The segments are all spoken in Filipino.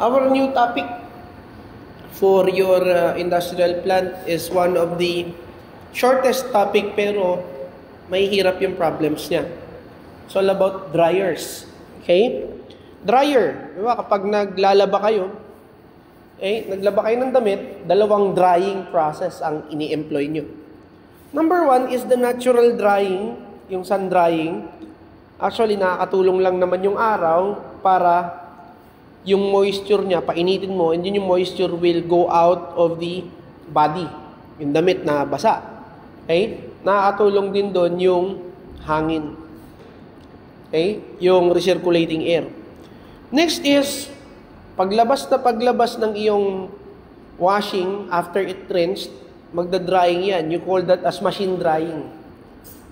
Our new topic for your industrial plant is one of the shortest topic pero may hirap yung problems niya. It's all about dryers. Okay? Dryer. Diba? Kapag naglalaba kayo, naglaba kayo ng damit, dalawang drying process ang ini-employ nyo. Number one is the natural drying, yung sun drying. Actually, nakakatulong lang naman yung araw para yung moisture niya, painitin mo, and then yung moisture will go out of the body. Yung damit na basa. Okay? Nakakatulong din doon yung hangin. Okay? Yung recirculating air. Next is, paglabas ng iyong washing after it rinsed, magda-drying yan. You call that as machine drying.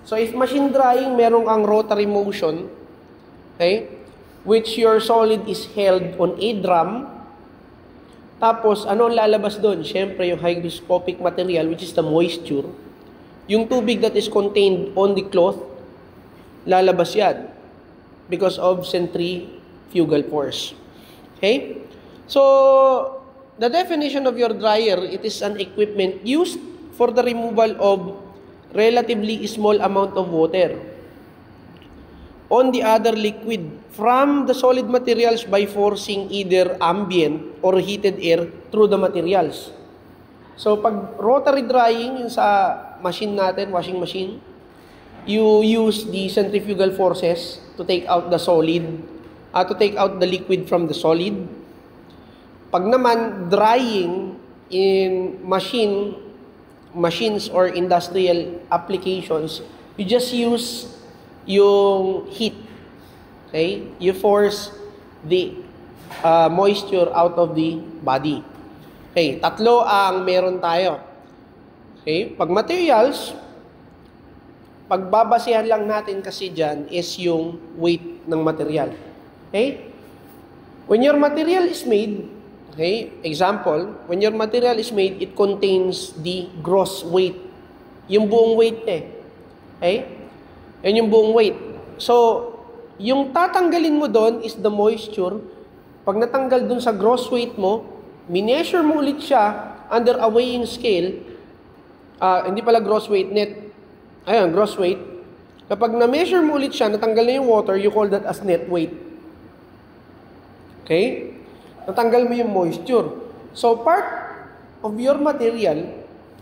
So if machine drying, meron kang rotary motion, okay, which your solid is held on a drum. Tapos, ano ang lalabas doon? Siyempre, yung hygroscopic material, which is the moisture. Yung tubig that is contained on the cloth, lalabas yan because of centrifugal force. Okay? So, the definition of your dryer, it is an equipment used for the removal of relatively small amount of water on the other liquid from the solid materials by forcing either ambient or heated air through the materials. So, pag rotary drying, yung sa machine natin, washing machine, you use the centrifugal forces to take out the solid, to take out the liquid from the solid. Pag naman drying in machines or industrial applications, you just use yung heat. Okay? You force the moisture out of the body. Okay, tatlo ang meron tayo. Okay? Pag materials, pagbabasihan lang natin kasi dyan is yung weight ng material. Okay? When your material is made, okay, example, when your material is made, it contains the gross weight. Yung buong weight Okay? Yan yung buong weight. So, yung tatanggalin mo doon is the moisture. Pag natanggal doon sa gross weight mo, mineasure mo ulit siya under a weighing scale. Hindi pala gross weight, net. Ayun, gross weight. Kapag na-measure mo ulit siya, natanggal na yung water, you call that as net weight. Okay? Natanggal mo yung moisture. So, part of your material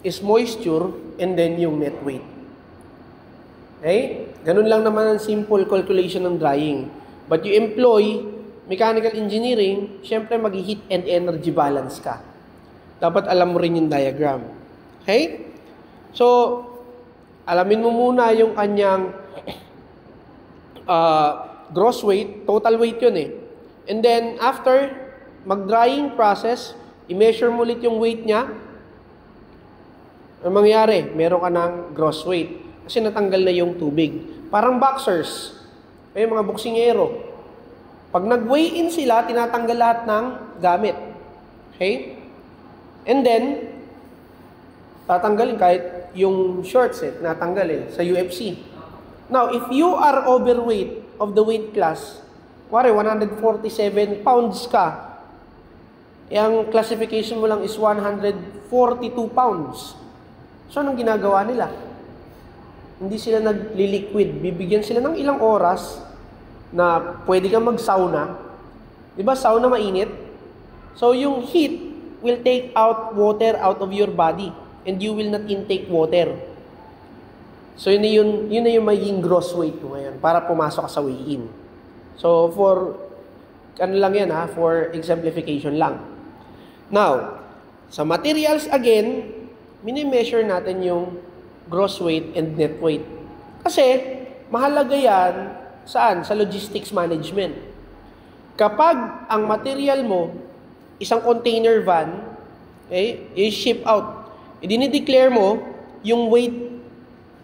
is moisture and then yung net weight. Okay? Ganun lang naman ang simple calculation ng drying. But you employ mechanical engineering, syempre mag-heat and energy balance ka. Dapat alam mo rin yung diagram. Okay? So, alamin mo muna yung kanyang gross weight, total weight yun And then, after mag-drying process, i-measure mo ulit yung weight niya. Ang mangyari, meron ka ng gross weight. Kasi natanggal na yung tubig. Parang boxers. Mga boksingero. Pag nag-weigh-in sila, tinatanggal lahat ng gamit. Okay? And then, tatanggalin kahit yung shorts natanggalin sa UFC. Now, if you are overweight of the weight class, 147 pounds ka, yung classification mo lang is 142 pounds. So, anong ginagawa nila? Hindi sila nag-liquid. Bibigyan sila ng ilang oras na pwede kang mag-sauna. Diba, sauna mainit? So, yung heat will take out water out of your body and you will not intake water. So, yun na yung magiging gross weight mo ngayon para pumasok ka sa weigh-in. So, for for exemplification lang. Now, sa materials again, mini-measure natin yung gross weight and net weight. Kasi, mahalaga yan, saan? Sa logistics management. Kapag ang material mo, isang container van, i-ship out, i-dinideclare mo yung weight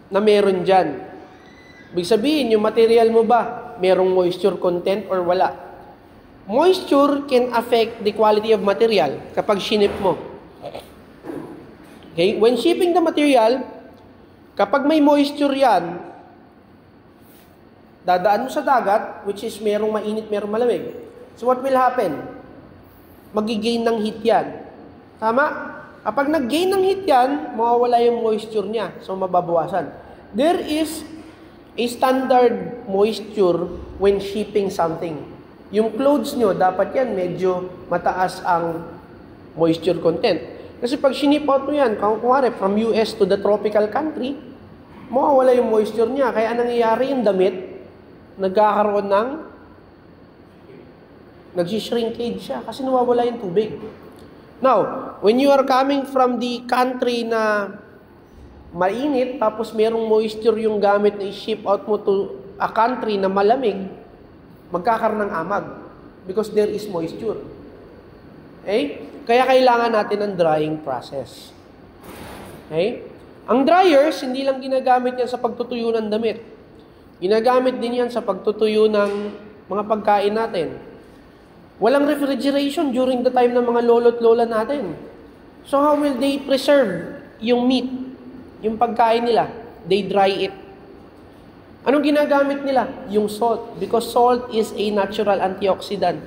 na meron dyan. Ibig sabihin, yung material mo ba, merong moisture content or wala? Moisture can affect the quality of material kapag shinip mo. Okay? When shipping the material, kapag may moisture yan, dadaan mo sa dagat, which is merong mainit, merong malamig. So what will happen? magigain ng heat yan. Tama? Kapag nag-gain ng heat yan, mawawala yung moisture niya. So, mababawasan. There is a standard moisture when shipping something. Yung clothes nyo, dapat yan medyo mataas ang moisture content. Kasi pag sinip out mo yan, kunwari from US to the tropical country, mawawala yung moisture niya. Kaya nangyayari yung damit, nagkakaroon ng nag-shrinkage siya kasi nawawala yung tubig. Now, when you are coming from the country na mainit, tapos merong moisture yung gamit na i-ship out mo to a country na malamig, magkakaroon ng amag because there is moisture. Okay? Kaya kailangan natin ng drying process. Okay? Ang dryers, hindi lang ginagamit yan sa pagtutuyo ng damit. Ginagamit din yan sa pagtutuyo ng mga pagkain natin. Walang refrigeration during the time ng mga lolo't lola natin. So how will they preserve yung meat, yung pagkain nila? They dry it. Anong ginagamit nila? Yung salt. Because salt is a natural antioxidant,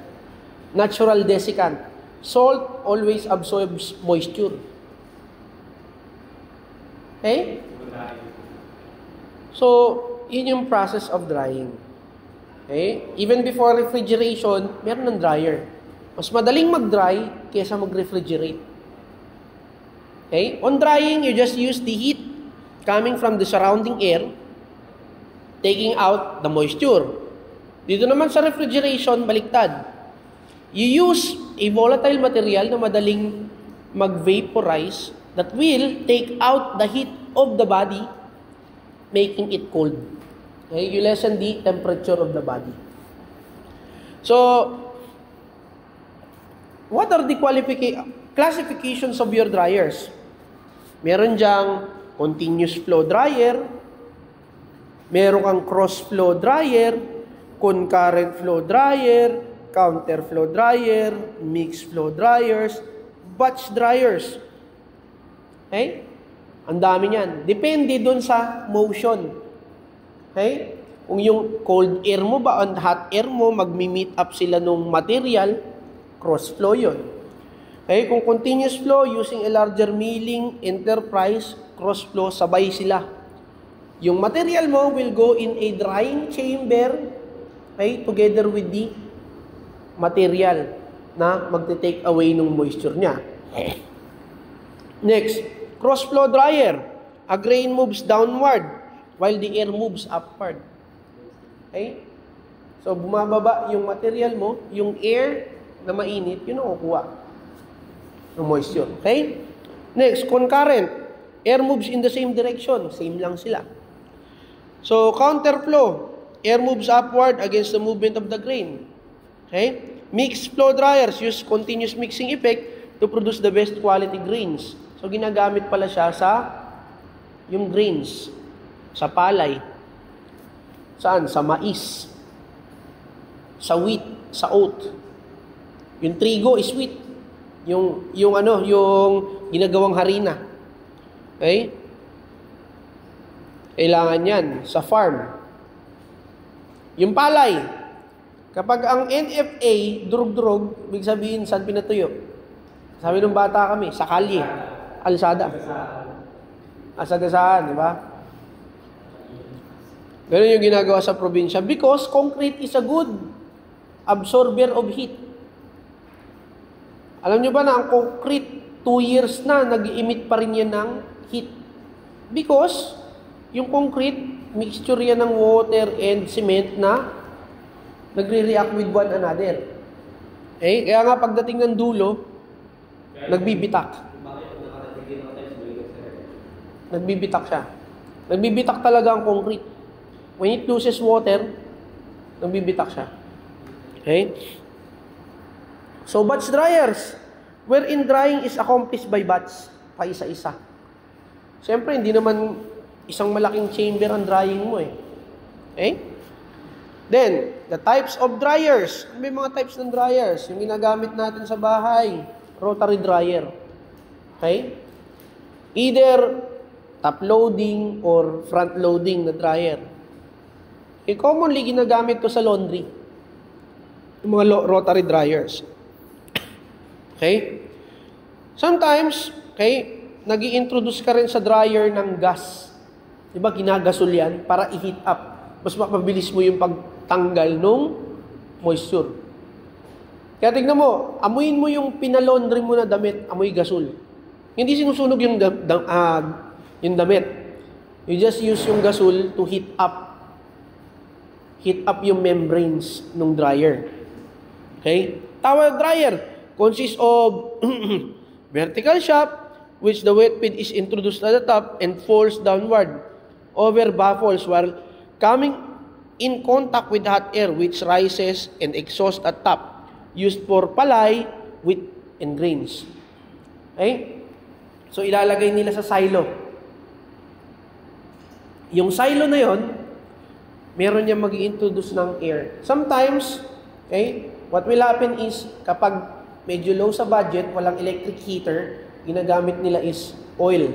natural desiccant. Salt always absorbs moisture. Okay? So, yun yung process of drying. Okay? Even before refrigeration, meron ng dryer. Mas madaling mag-dry kaysa mag-refrigerate. Okay? On drying, you just use the heat coming from the surrounding air, taking out the moisture. Dito naman sa refrigeration, baliktad. You use a volatile material na madaling mag-vaporize that will take out the heat of the body, making it cold. Okay? You lessen the temperature of the body. So, what are the classifications of your dryers? Meron dyang continuous flow dryer, meron kang cross flow dryer, concurrent flow dryer, counter flow dryer, mixed flow dryers, batch dryers. Okay? Ang dami niyan. Depende dun sa motion. Okay? Kung yung cold air mo ba o hot air mo, magmi-meet up sila nung material, cross flow yun. Okay? Kung continuous flow, using a larger milling enterprise, cross flow, sabay sila. Yung material mo will go in a drying chamber, okay, together with the material na magte-take away ng moisture niya. Next, cross flow dryer. A grain moves downward while the air moves upward. Okay? So, bumababa yung material mo, yung air na mainit, yun ang kukuha ng moisture. Okay? Next, concurrent. Air moves in the same direction. Same lang sila. So, counterflow. Air moves upward against the movement of the grain. Okay? Mixed flow dryers use continuous mixing effect to produce the best quality grains. So, ginagamit pala siya sa yung grains. Sa palay. Saan? Sa mais. Sa wheat. Sa oat. Yung trigo is wheat. Yung ginagawang harina. Okay? Kailangan yan sa farm. Yung palay. Kapag ang NFA, durug-durug, ibig sabihin, saan pinatuyo? Sabi nung bata kami, sa kalye. Kalsada. Asagasaan, di ba? Ganun yung ginagawa sa probinsya because concrete is a good absorber of heat. Alam nyo ba na ang concrete, 2 years na, nag-emit pa rin yan ng heat. Because, yung concrete, mixture yan ng water and cement na nagre-react with one another. Okay? Kaya nga pagdating ng dulo, nagbibitak. Nagbibitak siya. Nagbibitak talaga ang concrete. When it loses water, nagbibitak siya. Okay? So, batch dryers, wherein drying is accomplished by batch, pa isa-isa. Siyempre, hindi naman isang malaking chamber ang drying mo eh. Okay? Then, the types of dryers. May mga types ng dryers. Yung ginagamit natin sa bahay, rotary dryer. Okay? Either top loading or front loading na dryer. Commonly, ginagamit to sa laundry. Yung mga rotary dryers. Okay? Sometimes, okay, nag-i-introduce ka rin sa dryer ng gas. Diba, ginagasol yan para i-heat up. Mas mapabilis mo yung pagtanggal ng moisture. Kaya tignan mo, amuin mo yung pinalaundry mo na damit, amoy gasol. Hindi sinusunog yung damit. You just use yung gasol to heat up. Heat up yung membranes ng dryer. Okay? Towel dryer consists of vertical shaft, which the wet feed is introduced at the top and falls downward over baffles while coming in contact with hot air, which rises and exhausts at top, used for palay, wheat, and grains. Okay? So, ilalagay nila sa silo. Yung silo na yon, meron niya mag-i-introduce ng air. Sometimes, okay, what will happen is, kapag medyo low sa budget, walang electric heater, ginagamit nila is oil.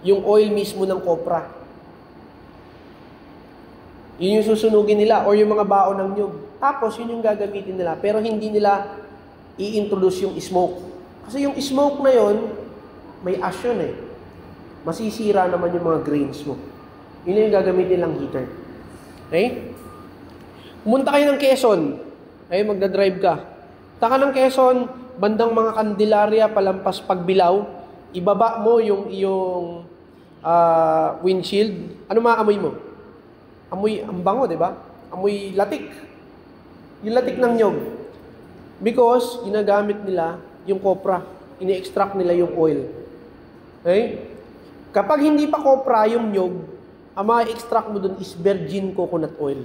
Yung oil mismo ng kopra. Yun yung susunugin nila or yung mga baon ng nyug. Tapos, yun yung gagamitin nila. Pero hindi nila i-introduce yung smoke. Kasi yung smoke na yun, may ash yun eh. Masisira naman yung mga grains mo. Yun yung gagamitin nilang heater. Okay? Pumunta kayo ng Quezon. Okay, magdadrive ka. Taka ng Quezon, bandang mga Candelaria, palampas Pagbilao, ibaba mo yung iyong windshield. Ano maamoy mo? Amoy ang bango, di ba? Amoy latik. Yung latik ng nyog. Because ginagamit nila yung kopra. Ini-extract nila yung oil. Okay? Kapag hindi pa kopra yung nyog, ang ma-extract mo dun is virgin coconut oil.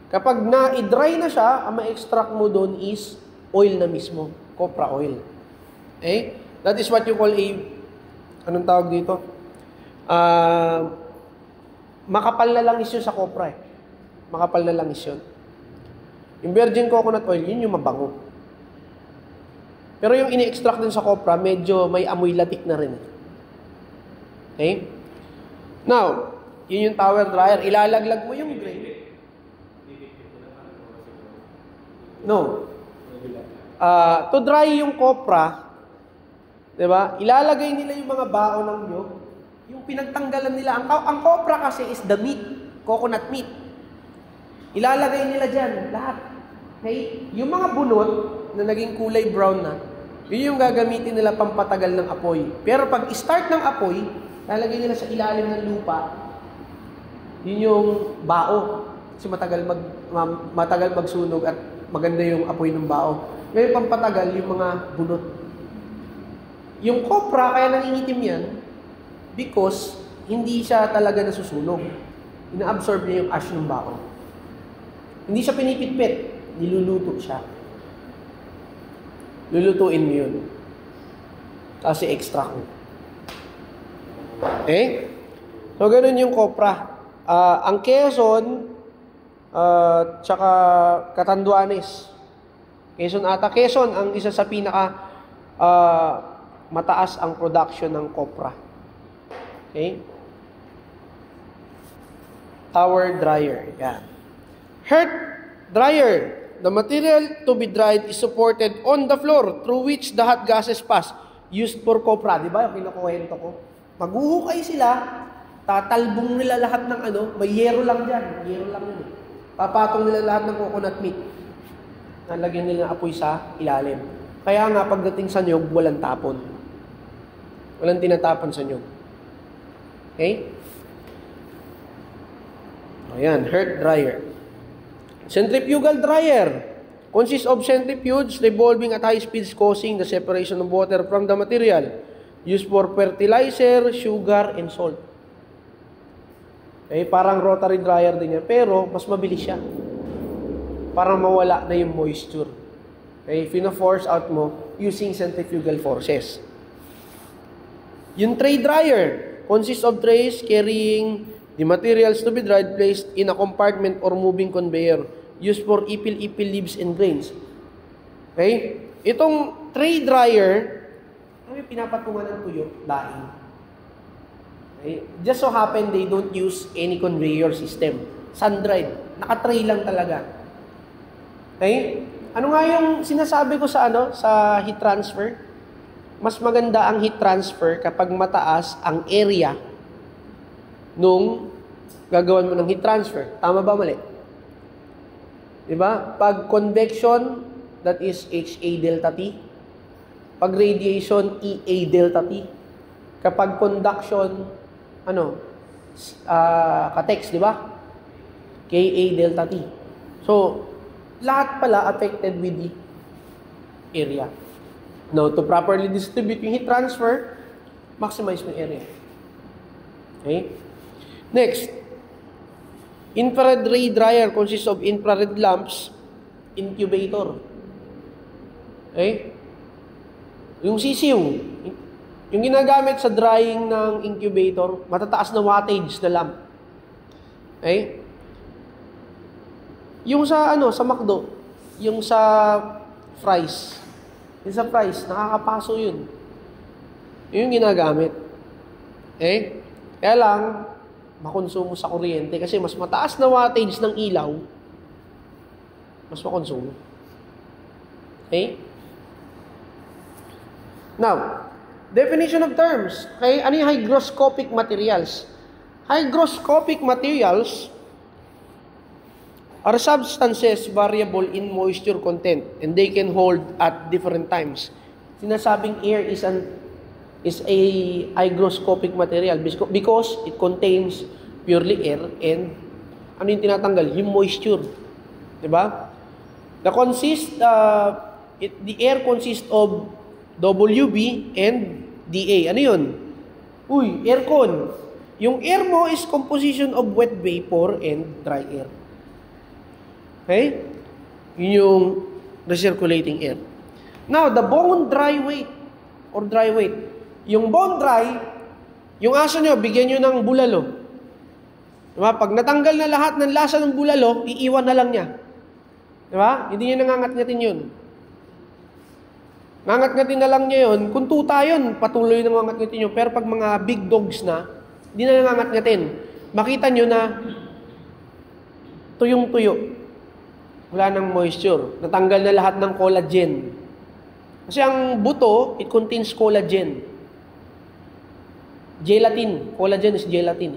Kapag na-dry na siya, ang ma-extract mo dun is oil na mismo. Copra oil. Okay? That is what you call a, anong tawag dito? Makapal na langis yun sa copra eh. Makapal na langis yun. Yung virgin coconut oil, yun yung mabango. Pero yung ini-extract din sa copra, medyo may amoy latik na rin. Okay? Now, yun yung tower dryer. Ilalaglag mo yung grain. No. To dry yung copra, di ba? Ilalagay nila yung mga baon ng nyog. Yung pinagtanggalan nila. Ang copra kasi is the meat. Coconut meat. Ilalagay nila dyan. Lahat. Okay? Yung mga bunot na naging kulay brown na, yun yung gagamitin nila pampatagal ng apoy. Pero pag start ng apoy, lalagay nila sa ilalim ng lupa, yun yung bao. Kasi matagal magsunog at maganda yung apoy ng bao. Ngayon pampatagal yung mga bunot. Yung copra, kaya nangingitim yan, because hindi siya talaga nasusunog. Ina-absorb niya yung ash ng bao. Hindi siya pinipitpit. Niluluto siya. Lulutuin mo yun. Kasi extract mo. Okay? So, ganun yung copra. Ang Quezon, tsaka Catanduanes. Quezon, ang isa sa pinaka mataas ang production ng copra. Okay? Tower dryer. Yan. Hearth dryer. The material to be dried is supported on the floor through which the hot gases pass. Used for copra. Diba yung kinukuwento ko? Maghuhukay sila, tatalbong nila lahat ng may yero lang dyan. Yero lang yun. Papatong nila lahat ng coconut meat. Nalagyan nila ng apoy sa ilalim. Kaya nga, pagdating sa nyog, walang tapon. Walang tinatapon sa nyog. Okay? Ayan, hearth dryer. Centrifugal dryer consists of centrifuges revolving at high speeds causing the separation of water from the material. Used for fertilizer, sugar, and salt. Okay, parang rotary dryer din yan, pero mas mabilis siya. Para mawala na yung moisture. Okay, fina-force out mo using centrifugal forces. Yung tray dryer consists of trays carrying the materials to be dried placed in a compartment or moving conveyor used for ipil-ipil leaves and grains. Okay? Itong tray dryer, may pinapatungan ng tuyo, daing. Okay? Just so happen, they don't use any conveyor system. Sun-dried. Naka-tray lang talaga. Okay? Ano nga yung sinasabi ko sa sa heat transfer? Mas maganda ang heat transfer kapag mataas ang area nung gagawan mo ng heat transfer. Tama ba, mali? Diba? Pag convection, that is HA delta T. Pag radiation, EA delta T. Kapag conduction, ka-text, di ba? KA delta T. So, lahat pala affected with the area. Now, to properly distribute yung heat transfer, maximize yung area. Okay? Next, infrared ray dryer consists of infrared lamps, incubator. Okay? Yung sisiw, yung ginagamit sa drying ng incubator, matataas na wattage na lamp. Okay? Yung sa sa McDo, yung sa fries. Yung sa fries, nakakapaso yun. Yung ginagamit. Okay? Kaya lang, makonsumo sa kuryente kasi mas mataas na wattage ng ilaw, mas makonsumo. Okay? Now, definition of terms. Okay? Ano yung hygroscopic materials? Hygroscopic materials are substances variable in moisture content and they can hold at different times. Sinasabing air is a hygroscopic material because it contains purely air and ano yung tinatanggal? Yung moisture. Diba? The air consists of WB and DA. Ano yun? Aircon. Yung air mo is composition of wet vapor and dry air. Okay? Yun yung recirculating air. Now, the bone dry weight or dry weight. Yung bone dry, yung aso nyo, bigyan nyo ng bulalo. Diba? Pag natanggal na lahat ng lasa ng bulalo, iiwan na lang niya. Diba? Hindi nyo nangangat-ngatin yun. Nangangat-ngatin na lang niya yun. Kung tuta yun, patuloy na nangangat-ngatin nyo. Pero pag mga big dogs na, hindi na nangangat-ngatin. Makita nyo na tuyong-tuyo. Wala ng moisture. Natanggal na lahat ng collagen. Kasi ang buto, it contains collagen. Gelatin. Collagen is gelatin.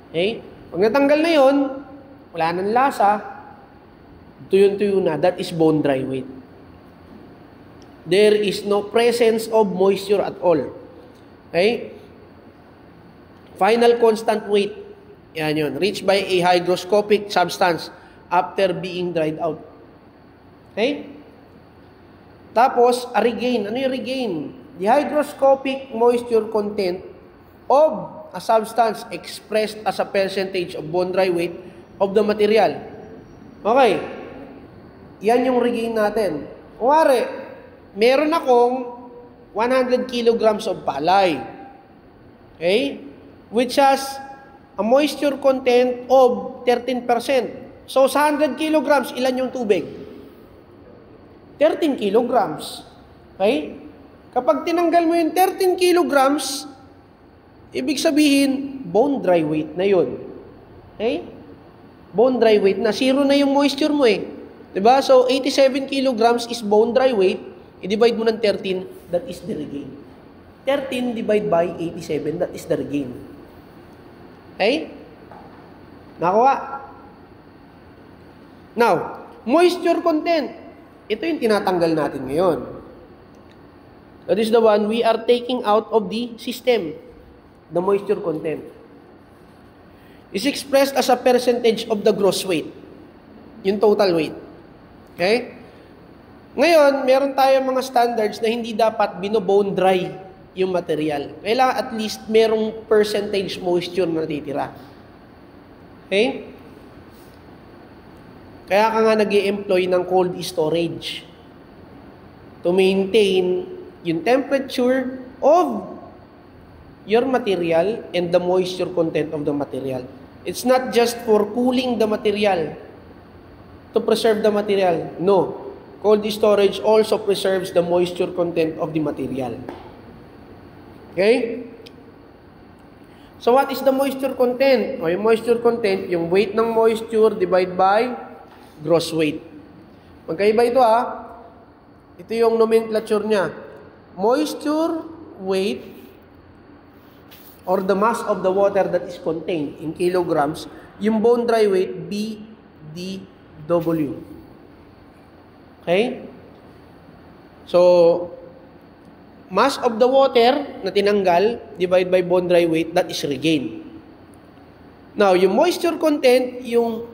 Okay? Pag natanggal na yon, wala nang lasa, tuyo-tuyo na. That is bone dry weight. There is no presence of moisture at all. Okay? Final constant weight. Yan yun. Reached by a hygroscopic substance after being dried out. Okay? Tapos, a regain. Ano yung regain? The hygroscopic moisture content of a substance expressed as a percentage of bone dry weight of the material. Okay. Yan yung regain natin. Kuwari, meron akong 100 kilograms of palay. Okay? Which has a moisture content of 13%. So, sa 100 kilograms, ilan yung tubig? 13 kilograms. Okay? Kapag tinanggal mo yung 13 kilograms, ibig sabihin, bone dry weight na yun. Okay? Bone dry weight na. Zero na yung moisture mo eh. Diba? So, 87 kilograms is bone dry weight. I-divide mo ng 13, that is the regain. 13 divided by 87, that is the regain. Okay? Nakuha? Now, moisture content. Ito yung tinatanggal natin ngayon. That is the one we are taking out of the system. The moisture content. Is expressed as a percentage of the gross weight. Yung total weight. Okay? Ngayon, meron tayong mga standards na hindi dapat binobone dry yung material. Kailangan at least merong percentage moisture na natitira. Okay? Kaya ka nga nag-i-employ ng cold storage to maintain yung temperature of your material and the moisture content of the material. It's not just for cooling the material to preserve the material. No. Cold storage also preserves the moisture content of the material. Okay? So what is the moisture content? O yung moisture content, yung weight ng moisture divided by gross weight. Magkaiba ito Ito yung nomenclature niya. Moisture weight or the mass of the water that is contained in kilograms. Yung bone dry weight, BDW. Okay? So, mass of the water na tinanggal, divide by bone dry weight, that is regained. Now, yung moisture content, yung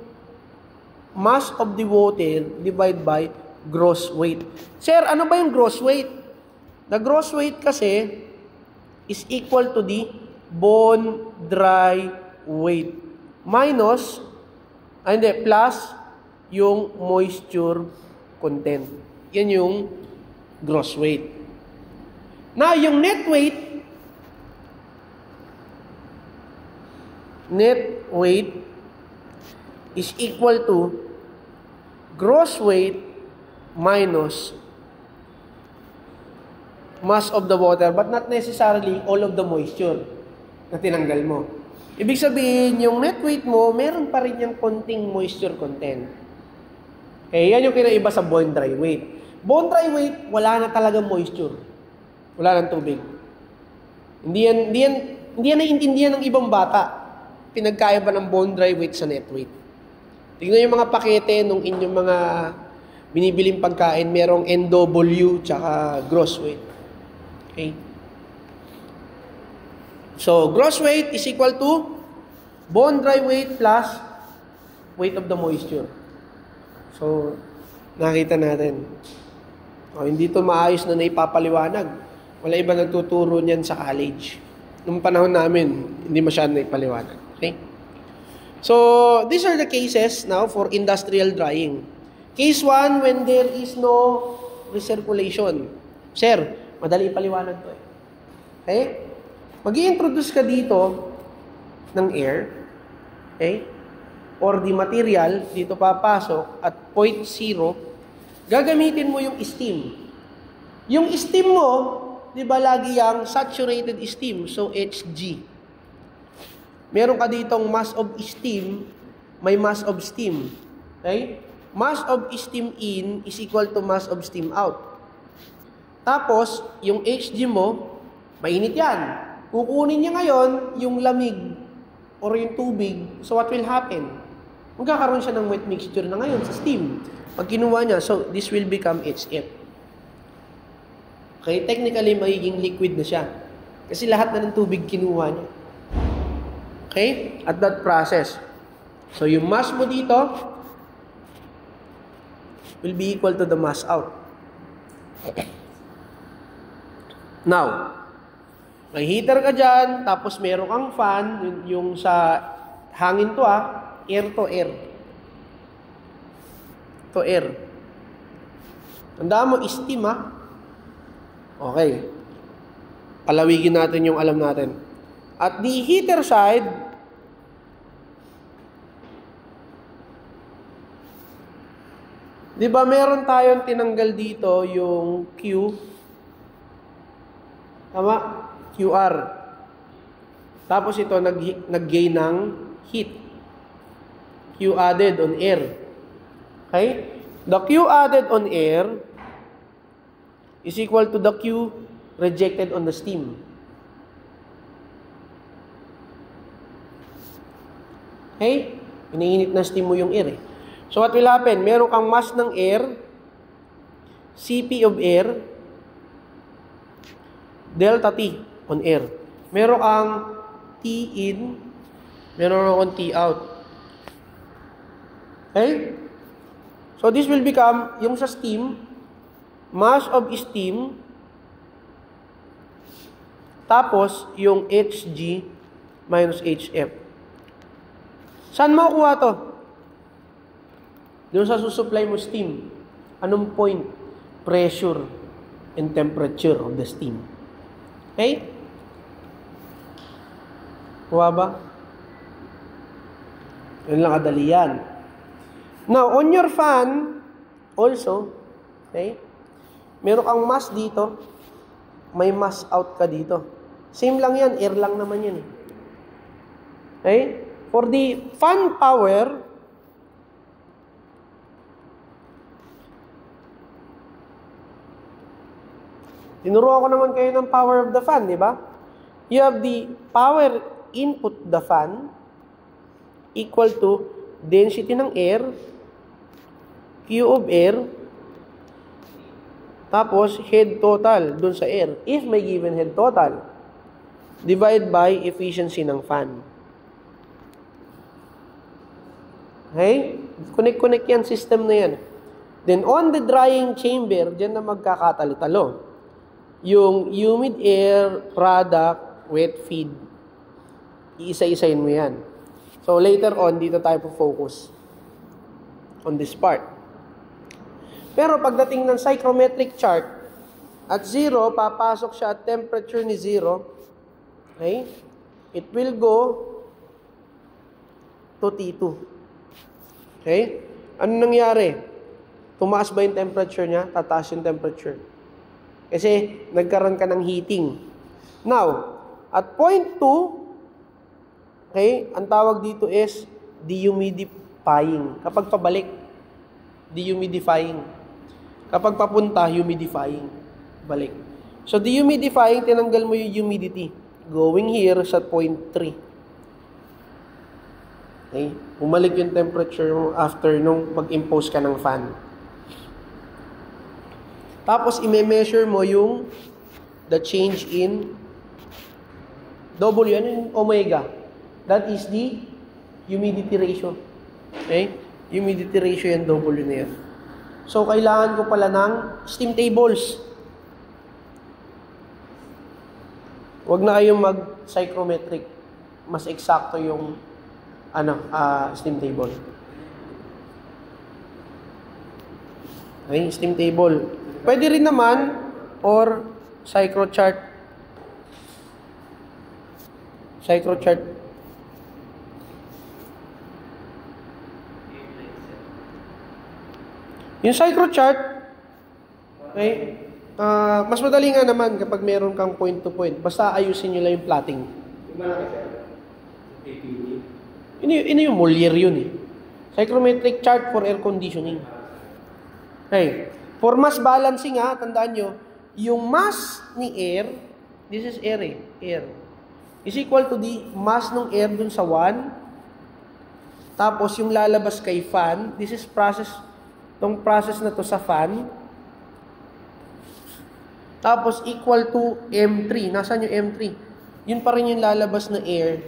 mass of the water divide by gross weight. Sir, ano ba yung gross weight? The gross weight kasi is equal to the bone dry weight minus, plus yung moisture content. Yan yung gross weight. Now, yung net weight is equal to gross weight minus mass of the water, but not necessarily all of the moisture na tinanggal mo. Ibig sabihin, yung net weight mo, meron pa rin yung konting moisture content. Okay, yan yung kinaiba sa bone dry weight. Bone dry weight, wala na talaga moisture. Wala nang tubig. Hindi yan naiintindihan ng ibang bata. Pinagkaiba ng bone dry weight sa net weight. Tingnan yung mga pakete nung inyong mga binibiling pagkain, merong NW tsaka gross weight. Okay? So, gross weight is equal to bone dry weight plus weight of the moisture. So, nakita natin. Hindi ito maayos na naipapaliwanag. Wala iba nagtuturo niyan sa college. Nung panahon namin, hindi masyadong naipaliwanag. Okay? So, these are the cases now for industrial drying. Case 1, when there is no recirculation. Sir, madali paliwanag to Okay? Mag-i-introduce ka dito ng air. Okay? Or the material, dito papasok at point 0, gagamitin mo yung steam. Yung steam mo, di ba lagi yung saturated steam, so Hg. Meron ka ditong mass of steam, may mass of steam. Okay? Mass of steam in is equal to mass of steam out. Tapos, yung Hg mo, mainit yan. Kukunin niya ngayon yung lamig or yung tubig. So, what will happen? Magkakaroon siya ng wet mixture na ngayon sa steam. Pag kinuha niya, so this will become HF. Okay? Technically, magiging liquid na siya. Kasi lahat na ng tubig kinuha niya. Okay? At that process. So, yung mass mo dito will be equal to the mass out. Now, may heater ka dyan, tapos meron kang fan, yung sa hangin to air to air. To air. Tandaan mo, steam Okay. Palawigin natin yung alam natin. At the heater side, di ba meron tayong tinanggal dito yung Q? Tama? QR. Tapos ito, nag-gain ng heat. Q added on air. Okay? The Q added on air is equal to the Q rejected on the steam. Okay? Iniinit na steam mo yung air So what will happen? Meron kang mass ng air, Cp of air, delta T on air. Meron kang T in, meron kang T out. Okay? So this will become, yung sa steam, mass of steam, tapos yung Hg minus Hf. Saan mo kuha to? Doon sa susupply mo steam. Anong point? Pressure and temperature of the steam. Okay? Kuha ba? Yan lang kadali yan. Now, on your fan, also, okay, meron kang mass dito, may mass out ka dito. Same lang yan, air lang naman yan. Okay? For the fan power, Tinuruan ko naman kayo ng power of the fan, di ba? You have the power input the fan equal to density ng air, Q of air, tapos head total dun sa air. If may given head total, divide by efficiency ng fan. Okay? Connect yan, system na yan. Then on the drying chamber, dyan na magkakatalo-talo. Yung humid air, product, wet feed. Iisa-isain mo yan. So later on, dito tayo po-focus on this part. Pero pagdating ng psychrometric chart, at 0, papasok siya at temperature ni 0. Okay? It will go to T2. Okay? Ano nangyari? Tumaas ba yung temperature niya? Tataas yung temperature. Kasi nagkaroon ka ng heating. Now, at point 2, okay, ang tawag dito is dehumidifying. Kapag pabalik, dehumidifying. Kapag papunta, humidifying. Balik. So, dehumidifying, tinanggal mo yung humidity. Going here sa point 3. Okay? Bumalik yung temperature mo after nung mag-impose ka ng fan. Tapos, i-measure mo yung the change in W, ano yung omega? That is the humidity ratio. Okay? Humidity ratio yung W na yan. So, kailangan ko pala ng steam tables. Huwag na kayong mag-psychrometric. Mas eksakto yung steam table. Okay, steam table. Pwede rin naman or psychrochart. Psychrochart. Yung psychrochart, okay, mas madali nga naman kapag meron kang point to point. Basta ayusin nyo lang yung plotting. Yung malaki sir, APU. Ino yung Moliere yun eh. Psychrometric chart for air conditioning. Okay. For mass balancing ha, tandaan nyo, yung mass ni air, this is air eh, air, is equal to the mass ng air dun sa 1. Tapos yung lalabas kay fan, this is process, tong process na to sa fan. Tapos equal to M3. Nasaan yung M3? Yun pa rin yung lalabas na air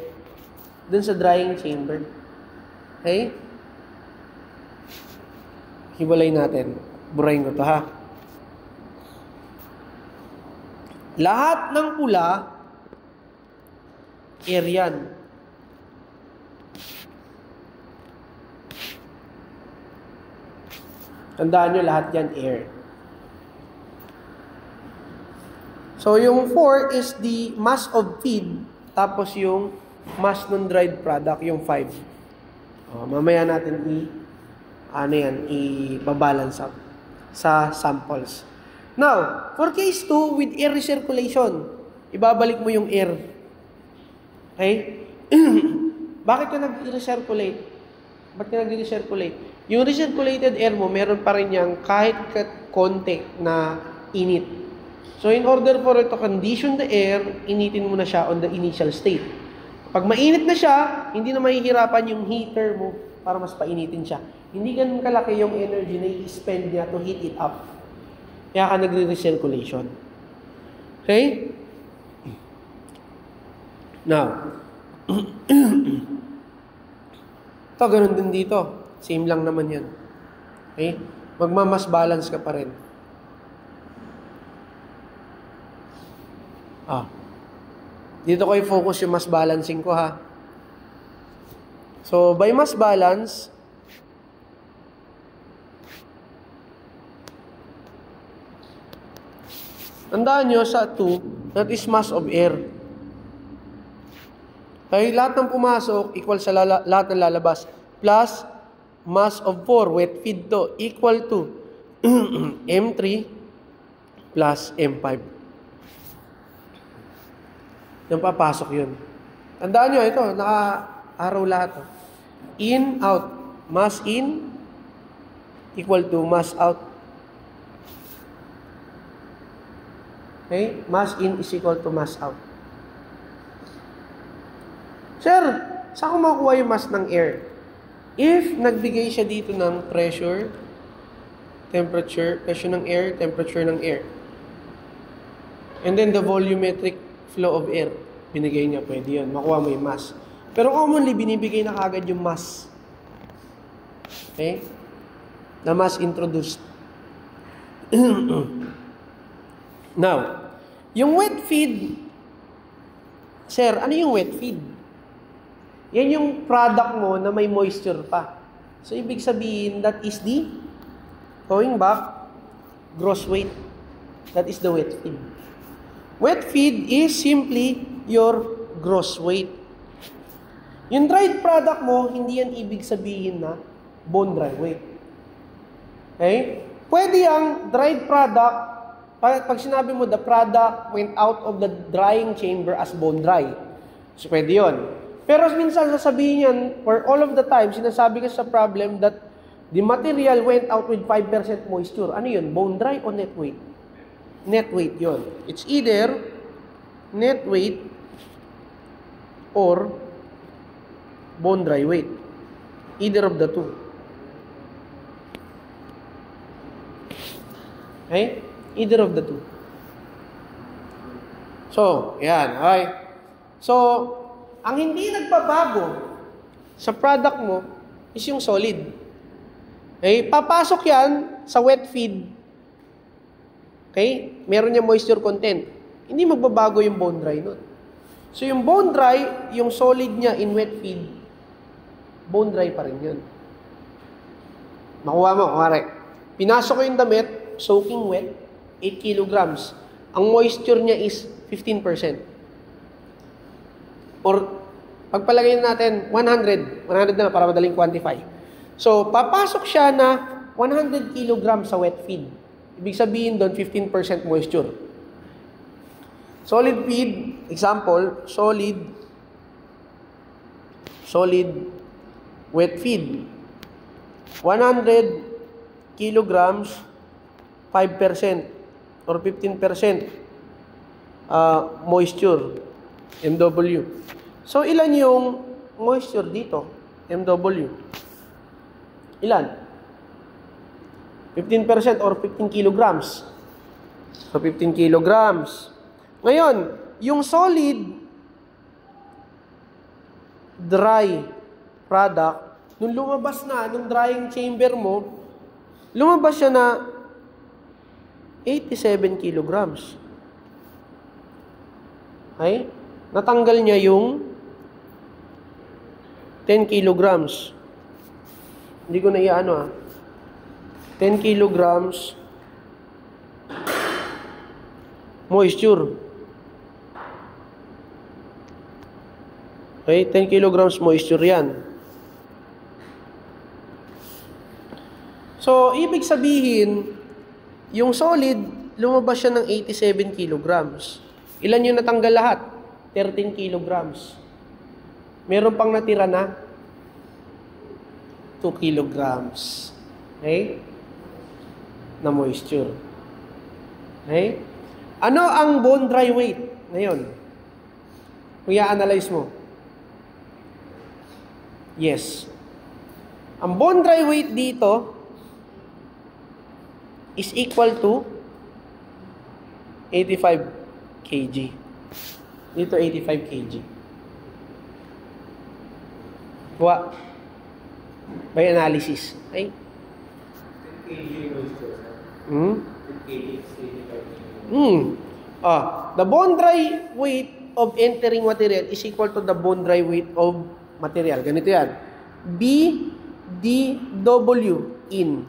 dun sa drying chamber. Okay? Hiwalay natin. Burahin ko to ha. Lahat ng pula, air yan. Tandaan nyo, lahat yan air. So, yung 4 is the mass of feed, tapos yung mass ng dried product, yung 5. Mamaya natin i-balance out sa samples. Now, for case 2, with air recirculation, ibabalik mo yung air. Okay? Bakit ka nag-recirculate? Bakit ka nag-recirculate? Yung recirculated air mo, meron pa rin yung kahit konti na init. So, in order for it to condition the air, initin mo na siya on the initial state. Pag mainit na siya, hindi na mahihirapan yung heater mo para mas painitin siya. Hindi ganun kalaki yung energy na i-spend niya to heat it up. Kaya ka nagre-recirculation. Okay? Now, ito, ganun din dito. Same lang naman yan. Okay? Magmamas balance ka pa rin. Dito ko i-focus yung mass balancing ko ha. So, by mass balance, tandaan nyo sa 2, that is mass of air. Kaya lahat ng pumasok, equal sa lahat ng lalabas. Plus, mass of 4, wet feed to, equal to M3 plus M5. Yung papasok yun. Tandaan nyo, ito, naka-arrow lahat. In, out. Mass in equal to mass out. Okay? Mass in is equal to mass out. Sir, saan ko makukuha yung mass ng air? If nagbigay siya dito ng pressure, temperature, pressure ng air, temperature ng air. And then the volumetric flow of air. Binigay niya, pwede yun. Makuha mo yung mass. Pero commonly, binibigay na kagad yung mass. Okay? Na mass introduced. Now, yung wet feed, sir, ano yung wet feed? Yan yung product mo na may moisture pa. So, ibig sabihin, that is the, going back, gross weight. That is the wet feed. Wet feed is simply your gross weight. Yung dried product mo, hindi yan ibig sabihin na bone dry weight. Okay? Pwede yung dried product, pag sinabi mo the product went out of the drying chamber as bone dry. So, pwede yun. Pero minsan sasabihin yan, or all of the time, sinasabi ka sa problem that the material went out with 5% moisture. Ano yun? Bone dry o net weight? Net weight yun. It's either net weight or bone dry weight. Either of the two. Okay? Either of the two. So, yan. Okay. So, ang hindi nagbabago sa product mo is yung solid. Okay? Papasok yan sa wet feed. Okay? Meron niya moisture content. Hindi magbabago yung bone dry nun. So, yung bone dry, yung solid niya in wet feed, bone dry pa rin yun. Makuha mo, kumari. Pinasok ko yung damit, soaking wet, 8 kilograms. Ang moisture niya is 15%. Or, pagpalagay natin, 100. 100 na para madaling quantify. So, papasok siya na 100 kilograms sa wet feed. Ibig sabihin doon, 15% moisture. Solid feed, example, solid wet feed. 100 kilograms, 5% or 15% moisture, MW. So, ilan yung moisture dito? MW. Ilan? 15% or 15 kilograms. So, 15 kilograms. Ngayon, yung solid dry product, nung lumabas na, nung drying chamber mo, lumabas siya na 87 kilograms. Okay? Natanggal niya yung 10 kilograms. Hindi ko na iano 10 kilograms moisture. Okay? 10 kilograms moisture yan. So, ibig sabihin, yung solid, lumabas siya ng 87 kilograms. Ilan yung natanggal lahat? 13 kilograms. Meron pang natira na 2 kilograms. Okay? Na moisture. Okay? Ano ang bone dry weight ngayon? Kung i-analyze mo. Yes. Ang bone dry weight dito is equal to 85 kg. Dito 85 kg. Kuha. By analysis. Okay? 10 kg moisture. 10 kg is 85 kg. The bone dry weight of entering material is equal to the bone dry weight of material. Ganito yan. BDW in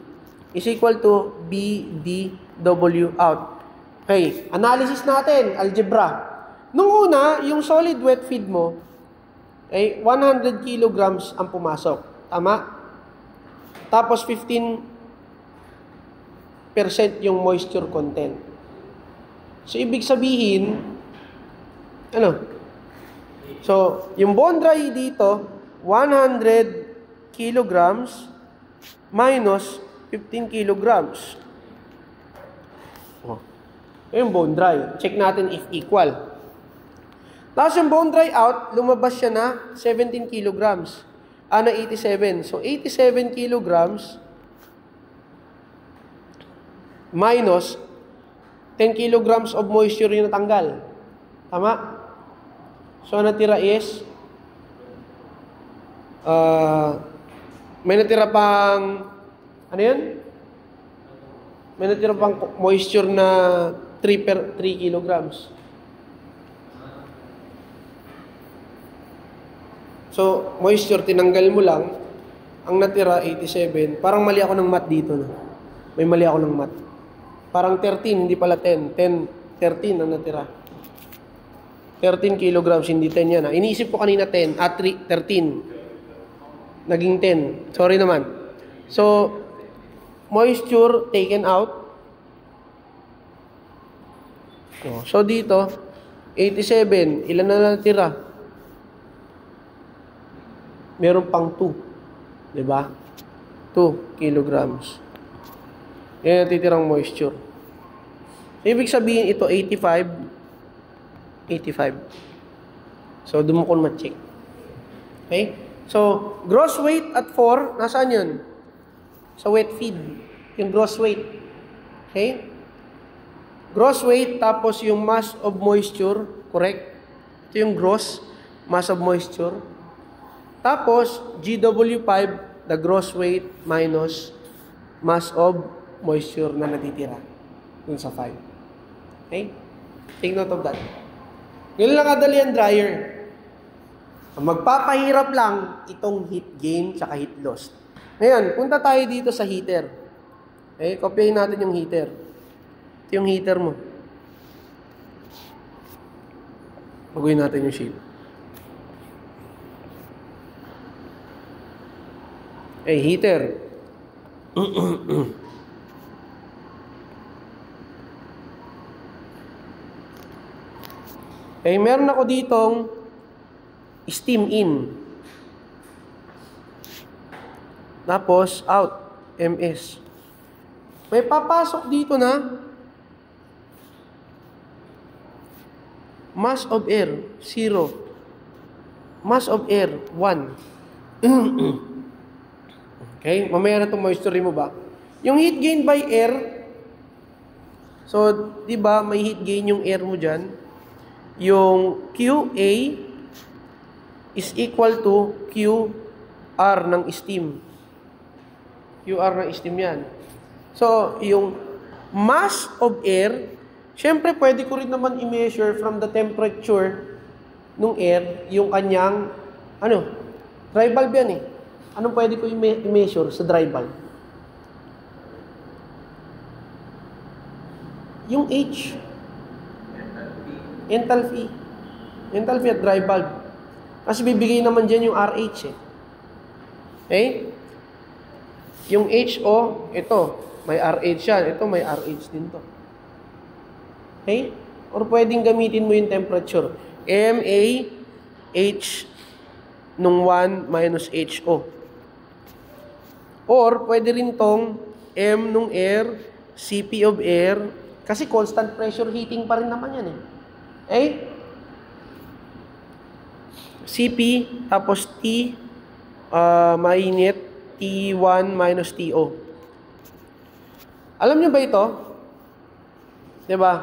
is equal to BDW out. Okay, analysis natin, algebra. Nung una, yung solid wet feed mo, 100 kilograms ang pumasok. Tama? Tapos 15% yung moisture content. So, ibig sabihin, ano? So, yung bone dry dito, 100 kilograms minus 15 kilograms. Yung bone dry. Check natin if equal. Tapos yung bone dry out, lumabas siya na 17 kilograms. Na 87. So, 87 kilograms minus 10 kilograms of moisture yung natanggal. Tama? So, ang natira is may natira pang ano yun? May natira pang moisture na 3 kilograms. So, moisture, tinanggal mo lang. Ang natira, 87. Parang mali ako ng math dito. No? May mali ako ng math. Parang 13, hindi pala 10. 13 ang natira. 13 kilograms, hindi 10 yan. Iniisip ko kanina 10. 13. Naging 10. Sorry naman. So, moisture taken out. So, dito, 87. Ilan na natira? Meron pang 2. Diba? 2 kilograms. Yan ang titirang moisture. Ibig sabihin ito, 85. 85. So, doon mo kung ma-check. Okay? So, gross weight at 4, nasaan yun? Sa wet feed. Yung gross weight. Okay? Gross weight, tapos yung mass of moisture, correct? Ito yung gross mass of moisture. Tapos, GW5, the gross weight minus mass of moisture na natitira dun sa 5. Okay? Take note of that. Ngayon lang kadali ang dryer. Magpapahirap lang itong heat gain tsaka heat loss. Ngayon, punta tayo dito sa heater. Okay? Kopyahin natin yung heater. Ito yung heater mo. Baguhin natin yung shape. Okay, heater. Okay, meron ako ditong steam in. Tapos, out. MS. May papasok dito na mass of air, 0. Mass of air, 1. Okay? Mamaya na itong moisture mo ba? Yung heat gain by air, so, di ba may heat gain yung air mo dyan? Yung QA is equal to QR ng steam. QR ng steam yan. So, yung mass of air, syempre pwede ko rin naman i-measure from the temperature ng air, yung kanyang, dry bulb yan eh. Anong pwede ko i-measure sa dry bulb? Yung H. Enthalpy. Enthalpy at dry bulb. Kasi bibigay naman dyan yung RH eh. Okay? Yung HO, ito. May RH yan. Ito may RH din to. Okay? Or pwedeng gamitin mo yung temperature. MA, H nung 1 minus HO. Or, pwede rin tong M nung air, CP of air, kasi constant pressure heating pa rin naman yan eh. Okay? CP, tapos T, mainit, T1 minus TO. Alam nyo ba ito? Diba?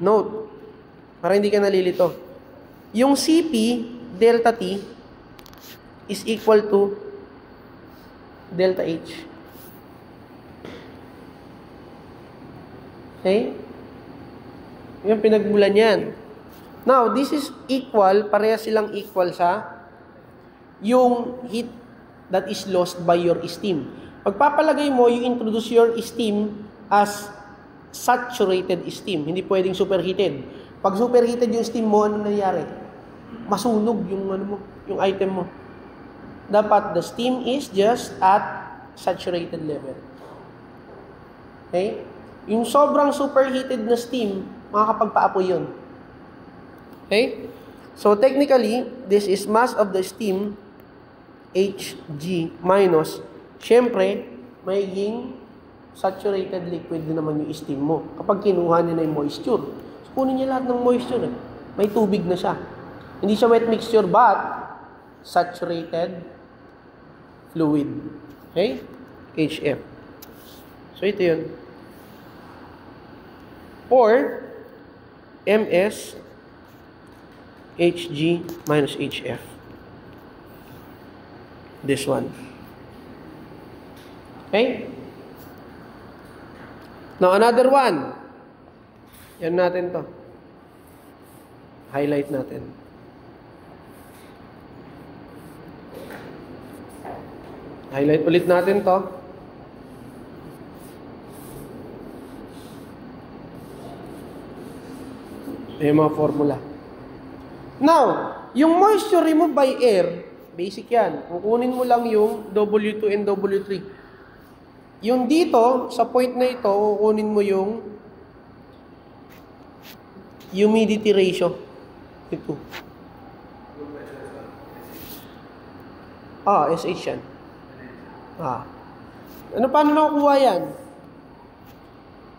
Note, para hindi ka nalilito. Yung CP, delta T, is equal to delta H. Okay? Yung pinagmulan yan. Now, this is equal, pareha silang equal sa yung heat that is lost by your steam. Pagpapalagay mo, you introduce your steam as saturated steam. Hindi pwedeng superheated. Pag superheated yung steam mo, ano nangyari? Masunog yung, yung item mo. Dapat the steam is just at saturated level. Okay? Yung sobrang superheated na steam, makakapagpaapoy yun. Okay? So technically, this is mass of the steam, Hg minus, syempre, magiging saturated liquid din naman yung steam mo. Kapag kinuha niya na yung moisture. So, kunin niya lahat ng moisture. May tubig na siya. Hindi siya wet mixture, but saturated fluid. Okay? HF. So, ito yun. Or, MS Hg minus HF. This one. Okay? Now, another one. Yan natin to. Highlight natin. Highlight ulit natin to. Yung mga formula. Now, yung moisture removed by air, basic yan. Kukunin mo lang yung W2 and W3. Yung dito, sa point na ito, kukunin mo yung humidity ratio. Ito. SH yan. Paano nakukuha yan?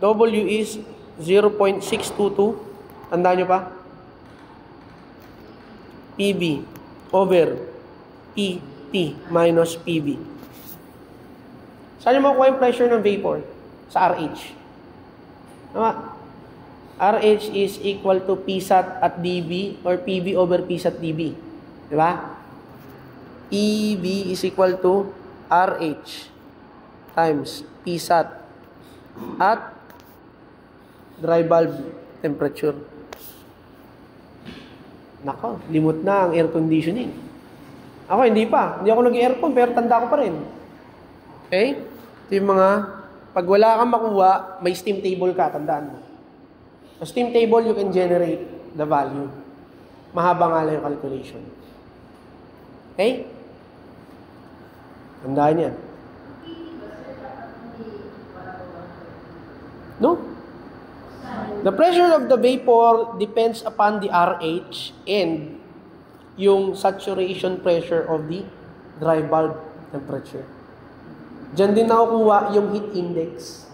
W is 0.622. Tandaan nyo pa? PB over PT minus PB. Saan nyo makukuha yung pressure ng vapor? Sa RH. Tama? RH is equal to Psat at dB or PB over Psat dB. Diba? PB is equal to RH times Psat at dry bulb temperature. Nako, limot na ang air conditioning. Ako, hindi pa. Hindi ako nag-aircon, pero tanda ko pa rin. Okay? Ito yung mga, pag wala kang makuha, may steam table ka, tandaan mo. Sa steam table, you can generate the value. Mahaba nga lang yung calculation. Okay? Tandaan yan. No? The pressure of the vapor depends upon the RH and yung saturation pressure of the dry bulb temperature. Diyan din nakukuha yung heat index.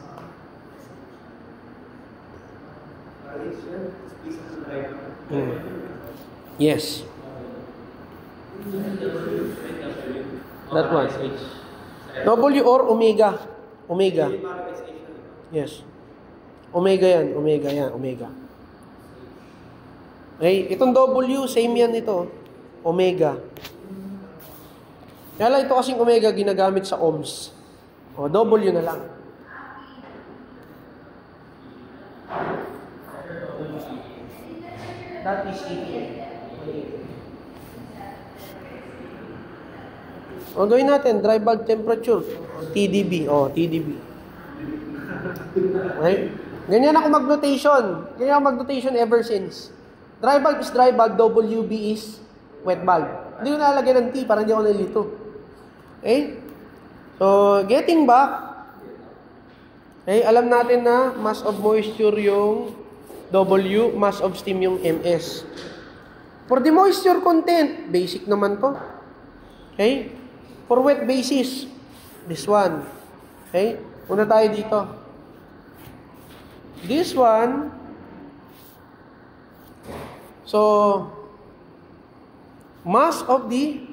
Yes. That one. W or omega. Omega. Yes. Omega yan, omega. Okay, itong W, same yan ito. Omega. Kaya lang ito kasing omega ginagamit sa ohms. O, W na lang. That is 80. O, gawin natin, dry bulb temperature. TDB. O, TDB. Okay? Ganyan ako mag-notation ever since. Dry bulb is dry bulb, WB is wet bulb. Hindi ko nalagyan ng T para hindi ako nalilito. Okay? So, getting back, okay, alam natin na mass of moisture yung W, mass of steam yung MS. For the moisture content, basic naman to. Okay? For wet basis, this one. Okay? Una tayo dito. This one, so, mass of the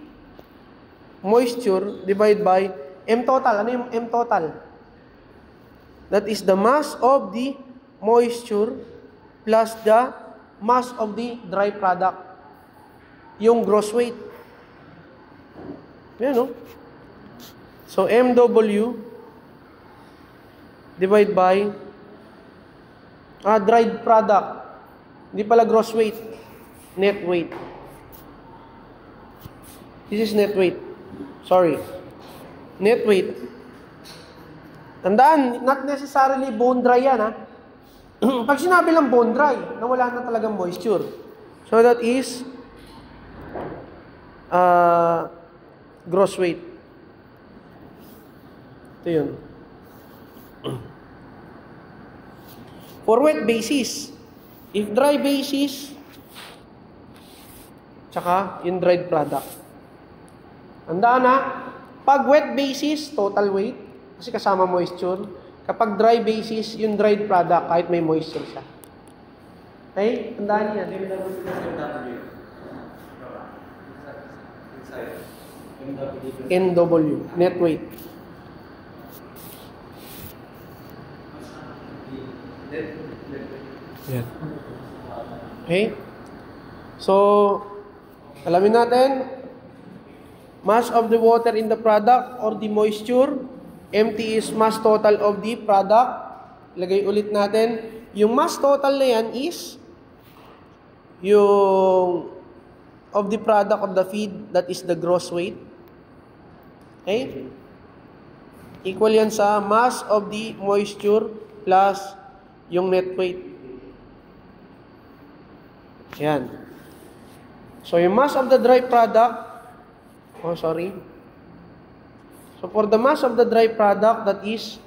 moisture divided by M total. Ano yung M total? That is the mass of the moisture plus the mass of the dry product. Yung gross weight. Yan, no? So, MW divided by dried product. Hindi pala gross weight. Net weight. This is net weight. Sorry. Net weight. Tandaan, not necessarily bone dry yan, ha? Pag sinabi lang bone dry, nawala na talagang moisture. So that is gross weight. Ito yun. For wet basis, if dry basis, tsaka yung dried product. Tandaan na, pag wet basis, total weight, kasi kasama moisture, Kapag dry basis, yung dried product, kahit may moisture siya. Okay? Tandaan yan. NW, net weight. Yan. Okay? So, alamin natin, mass of the water in the product or the moisture, MT is mass total of the product. Lagay ulit natin, yung mass total na yan is yung of the product of the feed, that is the gross weight. Okay? Equal yan sa mass of the moisture plus yung net weight. Yan. So, yung mass of the dry product, So, for the mass of the dry product, that is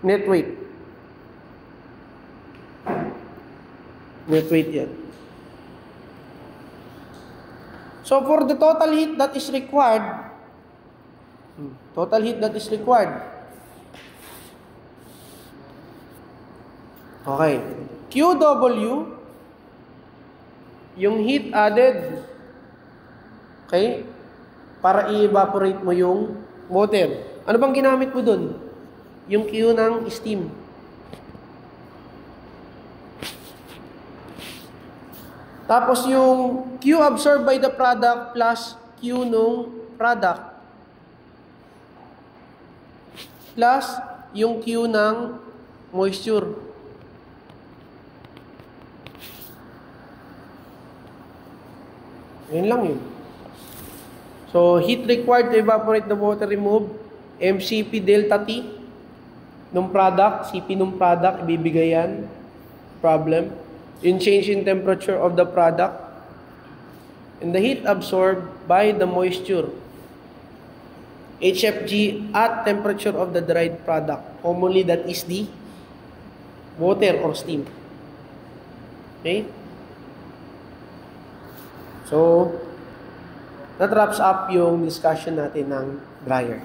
net weight. Net weight yan. So, for the total heat that is required, okay, QW, yung heat added, okay, para i-evaporate mo yung water. Ano bang ginamit mo dun? Yung Q ng steam. Tapos yung Q absorbed by the product plus Q nung product plus yung Q ng moisture. Yun lang yun. So, heat required to evaporate the water removed, MCP delta T nung product, CP nung product, ibibigay yan. Problem. In change in temperature of the product, and the heat absorbed by the moisture, HFG at temperature of the dried product. Commonly, that is the water or steam. Okay? So, that wraps up yung discussion natin ng dryer.